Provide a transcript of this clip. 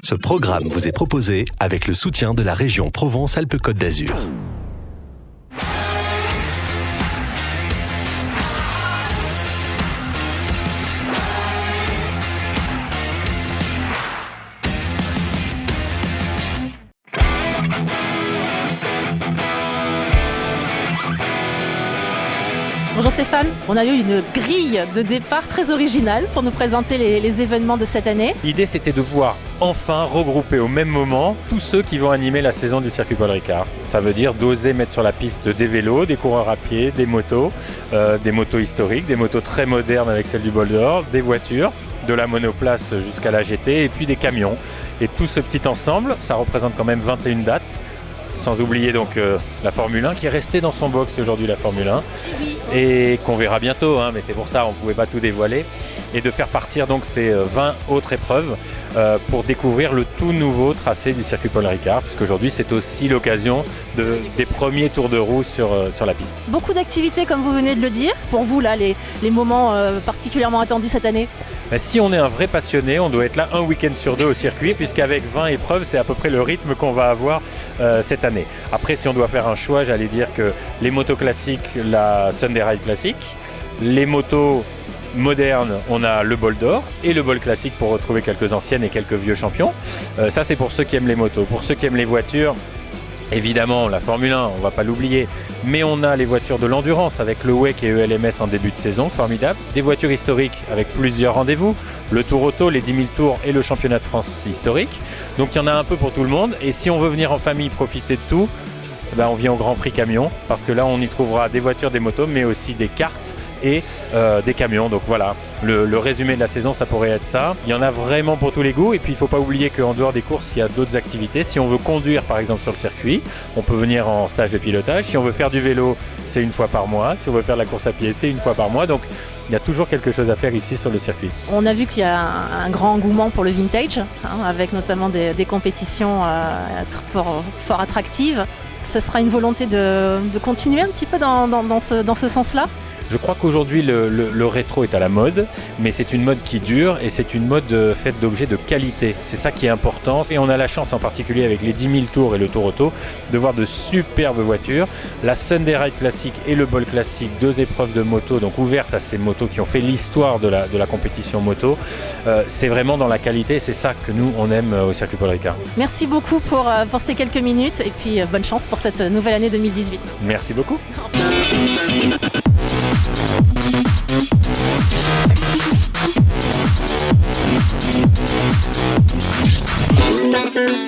Ce programme vous est proposé avec le soutien de la région Provence-Alpes-Côte d'Azur. Bonjour Stéphane, on a eu une grille de départ très originale pour nous présenter les événements de cette année. L'idée c'était de pouvoir enfin regrouper au même moment tous ceux qui vont animer la saison du circuit Paul Ricard. Ça veut dire d'oser mettre sur la piste des vélos, des coureurs à pied, des motos historiques, des motos très modernes avec celle du Bol d'Or, des voitures, de la monoplace jusqu'à la GT et puis des camions. Et tout ce petit ensemble, ça représente quand même 21 dates. Sans oublier donc la Formule 1 qui est restée dans son box aujourd'hui, la Formule 1, et qu'on verra bientôt, mais c'est pour ça on ne pouvait pas tout dévoiler, et de faire partir donc ces 20 autres épreuves pour découvrir le tout nouveau tracé du circuit Paul Ricard, puisqu'aujourd'hui c'est aussi l'occasion des premiers tours de roue sur la piste. Beaucoup d'activités comme vous venez de le dire. Pour vous là, les moments particulièrement attendus cette année? Si on est un vrai passionné, on doit être là un week-end sur deux au circuit, puisqu'avec 20 épreuves, c'est à peu près le rythme qu'on va avoir cette année. Après, si on doit faire un choix, j'allais dire que les motos classiques, la Sunday Ride classique, les motos modernes, on a le Bol d'Or et le Bol classique pour retrouver quelques anciennes et quelques vieux champions. Ça, c'est pour ceux qui aiment les motos. Pour ceux qui aiment les voitures, évidemment, la Formule 1, on ne va pas l'oublier, mais on a les voitures de l'endurance avec le WEC et ELMS en début de saison, formidable. Des voitures historiques avec plusieurs rendez-vous, le Tour Auto, les 10 000 tours et le championnat de France historique. Donc il y en a un peu pour tout le monde. Et si on veut venir en famille profiter de tout, on vient au Grand Prix Camion, parce que là on y trouvera des voitures, des motos, mais aussi des karts et des camions. Donc voilà, le résumé de la saison, ça pourrait être ça. Il y en a vraiment pour tous les goûts. Et puis il ne faut pas oublier qu'en dehors des courses, il y a d'autres activités. Si on veut conduire par exemple sur le circuit, on peut venir en stage de pilotage. Si on veut faire du vélo, c'est une fois par mois. Si on veut faire de la course à pied, c'est une fois par mois. Donc il y a toujours quelque chose à faire ici sur le circuit. On a vu qu'il y a un grand engouement pour le vintage, avec notamment des compétitions fort attractives. Ce sera une volonté de continuer un petit peu dans ce sens-là? Je crois qu'aujourd'hui le rétro est à la mode, mais c'est une mode qui dure et c'est une mode faite d'objets de qualité. C'est ça qui est important et on a la chance en particulier avec les 10 000 tours et le Tour Auto de voir de superbes voitures. La Sunday Ride classique et le Bol classique, deux épreuves de moto donc ouvertes à ces motos qui ont fait l'histoire de la compétition moto. C'est vraiment dans la qualité et c'est ça que nous on aime au circuit Paul Ricard. Merci beaucoup pour ces quelques minutes et puis bonne chance pour cette nouvelle année 2018. Merci beaucoup. Thank you.